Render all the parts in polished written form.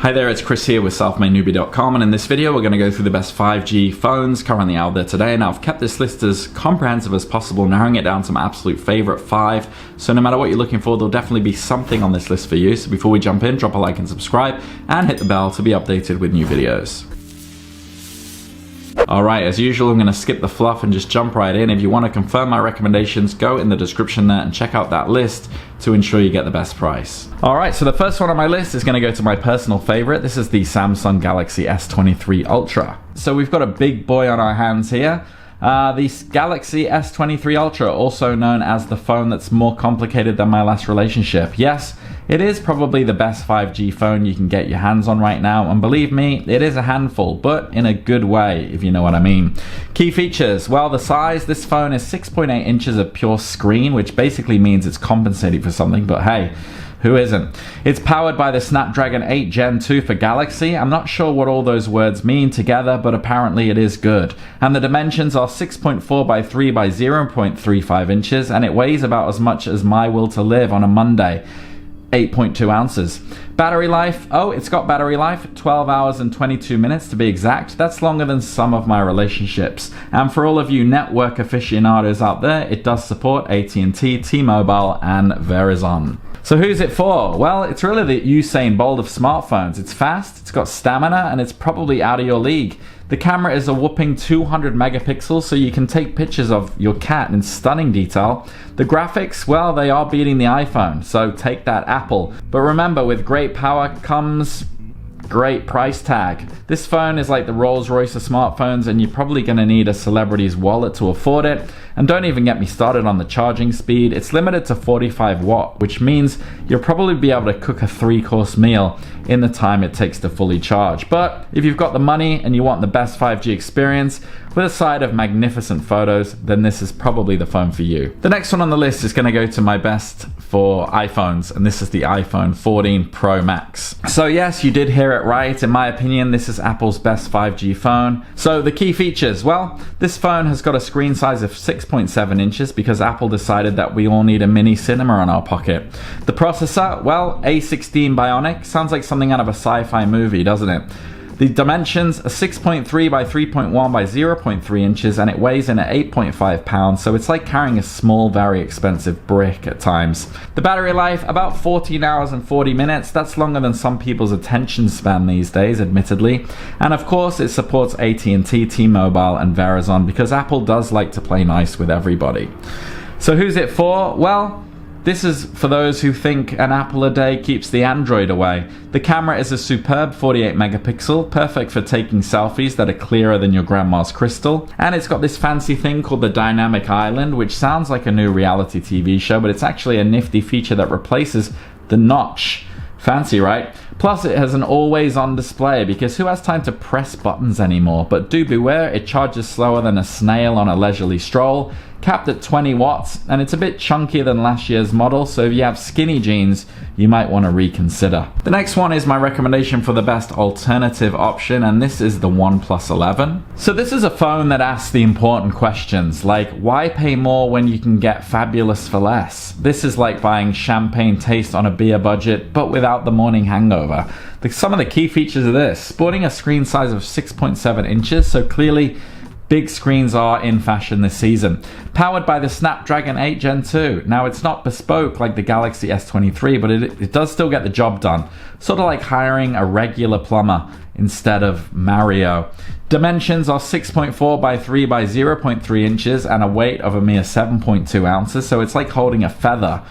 Hi there, it's Chris here with selfmadenewbie.com, and in this video we're going to go through the best 5G phones currently out there today. Now I've kept this list as comprehensive as possible, narrowing it down to my absolute favorite 5. So no matter what you're looking for, there'll definitely be something on this list for you. So before we jump in, drop a like and subscribe, and hit the bell to be updated with new videos. Alright, as usual, I'm going to skip the fluff and just jump right in. If you want to confirm my recommendations, go in the description there and check out that list to ensure you get the best price. Alright, so the first one on my list is going to go to my personal favorite. This is the Samsung Galaxy S23 Ultra. So we've got a big boy on our hands here. The Galaxy S23 Ultra, also known as the phone that's more complicated than my last relationship. Yes, it is probably the best 5G phone you can get your hands on right now, and believe me, it is a handful, but in a good way, if you know what I mean. Key features, well, the size, this phone is 6.8 inches of pure screen, which basically means it's compensating for something, but hey, who isn't? It's powered by the Snapdragon 8 Gen 2 for Galaxy. I'm not sure what all those words mean together, but apparently it is good. And the dimensions are 6.4 by 3 by 0.35 inches, and it weighs about as much as my will to live on a Monday. 8.2 ounces. Battery life, oh, it's got battery life, 12 hours and 22 minutes to be exact. That's longer than some of my relationships. And for all of you network aficionados out there, it does support AT&T, T-Mobile, and Verizon. So who's it for? Well, it's really the Usain Bolt of smartphones. It's fast, it's got stamina, and it's probably out of your league. The camera is a whopping 200 megapixels, so you can take pictures of your cat in stunning detail. The graphics, well, they are beating the iPhone, so take that, Apple. But remember, with great power comes great price tag. This phone is like the Rolls-Royce of smartphones, and you're probably going to need a celebrity's wallet to afford it. And don't even get me started on the charging speed. It's limited to 45 watt, which means you'll probably be able to cook a 3-course meal in the time it takes to fully charge. But if you've got the money and you want the best 5G experience with a side of magnificent photos, then this is probably the phone for you. The next one on the list is going to go to my best for iPhones, and this is the iPhone 14 Pro Max. So yes, you did hear it right. In my opinion, this is Apple's best 5G phone. So the key features, well, this phone has got a screen size of 6.7 inches because Apple decided that we all need a mini cinema in our pocket. The processor, well, A16 Bionic, sounds like something out of a sci-fi movie, doesn't it? The dimensions are 6.3 by 3.1 by 0.3 inches, and it weighs in at 8.5 pounds, so it's like carrying a small, very expensive brick at times. The battery life, about 14 hours and 40 minutes. That's longer than some people's attention span these days, admittedly. And of course, it supports AT&T, T-Mobile, and Verizon, because Apple does like to play nice with everybody. So who's it for? Well, this is for those who think an apple a day keeps the Android away. The camera is a superb 48 megapixel, perfect for taking selfies that are clearer than your grandma's crystal. And it's got this fancy thing called the Dynamic Island, which sounds like a new reality TV show, but it's actually a nifty feature that replaces the notch. Fancy, right? Plus, it has an always-on display, because who has time to press buttons anymore? But do beware, it charges slower than a snail on a leisurely stroll, capped at 20 watts, and it's a bit chunkier than last year's model, so if you have skinny jeans, you might want to reconsider. The next one is my recommendation for the best alternative option, and this is the OnePlus 11. So this is a phone that asks the important questions, like why pay more when you can get fabulous for less? This is like buying champagne taste on a beer budget, but without the morning hangover. Some of the key features of this: sporting a screen size of 6.7 inches, so clearly big screens are in fashion this season. Powered by the Snapdragon 8 Gen 2. Now, it's not bespoke like the Galaxy S23, but it does still get the job done. Sort of like hiring a regular plumber instead of Mario. Dimensions are 6.4 by 3 by 0.3 inches and a weight of a mere 7.2 ounces, so it's like holding a feather.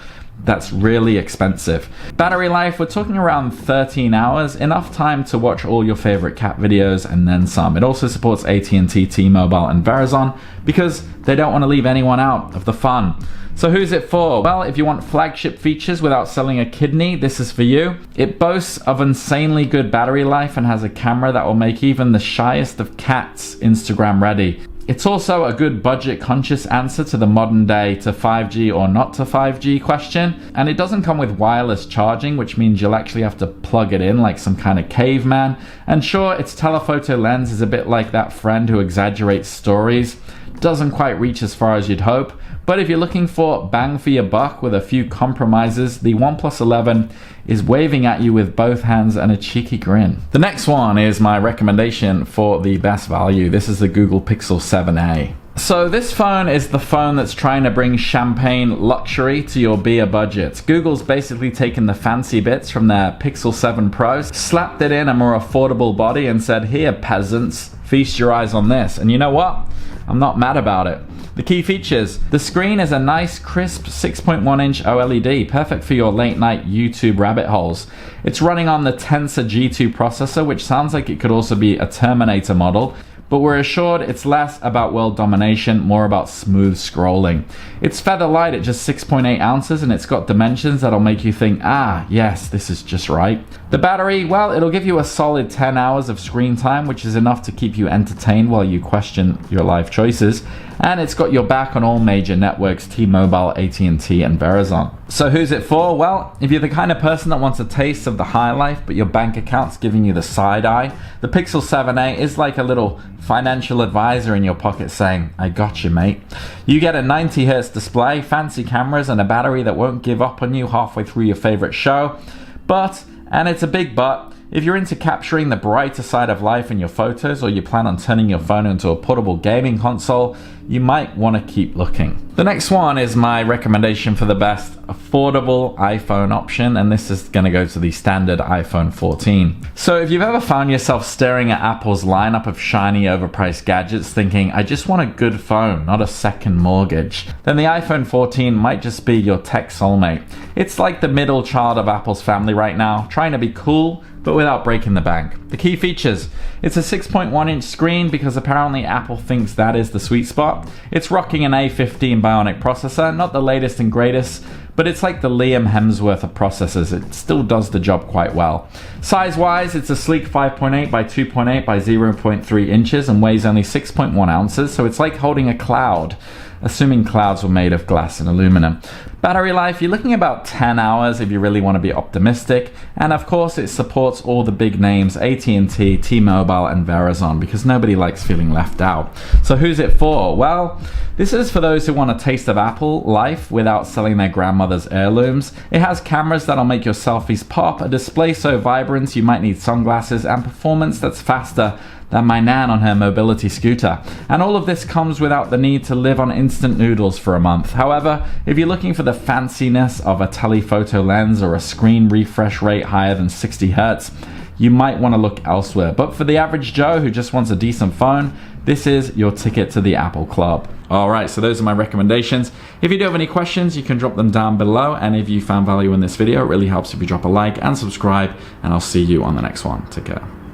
That's really expensive. Battery life, we're talking around 13 hours, enough time to watch all your favorite cat videos and then some. It also supports AT&T, T-Mobile, and Verizon because they don't want to leave anyone out of the fun. So who's it for? Well, if you want flagship features without selling a kidney, this is for you. It boasts of insanely good battery life and has a camera that will make even the shyest of cats Instagram ready. It's also a good budget-conscious answer to the modern day to 5G or not to 5G question, and it doesn't come with wireless charging, which means you'll actually have to plug it in like some kind of caveman. And sure, its telephoto lens is a bit like that friend who exaggerates stories. Doesn't quite reach as far as you'd hope, But if you're looking for bang for your buck with a few compromises, the OnePlus 11 is waving at you with both hands and a cheeky grin. The next one is my recommendation for the best value. This is the Google Pixel 7a. So this phone is the phone that's trying to bring champagne luxury to your beer budget. Google's basically taken the fancy bits from their Pixel 7 Pro, slapped it in a more affordable body and said, here peasants, feast your eyes on this. And you know what? I'm not mad about it. The key features. The screen is a nice crisp 6.1-inch OLED, perfect for your late night YouTube rabbit holes. It's running on the Tensor G2 processor, which sounds like it could also be a Terminator model, but we're assured it's less about world domination, more about smooth scrolling. It's feather light at just 6.8 ounces, and it's got dimensions that'll make you think, ah, yes, this is just right. The battery, well, it'll give you a solid 10 hours of screen time, which is enough to keep you entertained while you question your life choices. And it's got your back on all major networks, T-Mobile, AT&T, and Verizon. So who's it for? Well, if you're the kind of person that wants a taste of the high life, but your bank account's giving you the side eye, the Pixel 7a is like a little financial advisor in your pocket saying, I got you, mate. You get a 90Hz display, fancy cameras, and a battery that won't give up on you halfway through your favorite show. But, and it's a big but, if you're into capturing the brighter side of life in your photos, or you plan on turning your phone into a portable gaming console, you might want to keep looking. The next one is my recommendation for the best affordable iPhone option, and this is going to go to the standard iPhone 14. So if you've ever found yourself staring at Apple's lineup of shiny overpriced gadgets thinking, I just want a good phone, not a second mortgage, then the iPhone 14 might just be your tech soulmate. It's like the middle child of Apple's family right now, trying to be cool, but without breaking the bank. The key features. It's a 6.1-inch screen because apparently Apple thinks that is the sweet spot. It's rocking an A15 Bionic processor, not the latest and greatest, but it's like the Liam Hemsworth of processors. It still does the job quite well. Size-wise, it's a sleek 5.8 by 2.8 by 0.3 inches and weighs only 6.1 ounces, so it's like holding a cloud, assuming clouds were made of glass and aluminum. Battery life, you're looking about 10 hours if you really want to be optimistic, and of course it supports all the big names, AT&T, T-Mobile, and Verizon, because nobody likes feeling left out. So who's it for? Well, this is for those who want a taste of Apple life without selling their grandmother's heirlooms. It has cameras that'll make your selfies pop, a display so vibrant you might need sunglasses, and performance that's faster than my nan on her mobility scooter. And all of this comes without the need to live on instant noodles for a month. However, if you're looking for the fanciness of a telephoto lens or a screen refresh rate higher than 60 Hz, you might want to look elsewhere. But for the average Joe who just wants a decent phone, this is your ticket to the Apple Club. Alright, so those are my recommendations. If you do have any questions, you can drop them down below. And if you found value in this video, it really helps if you drop a like and subscribe. And I'll see you on the next one. Take care.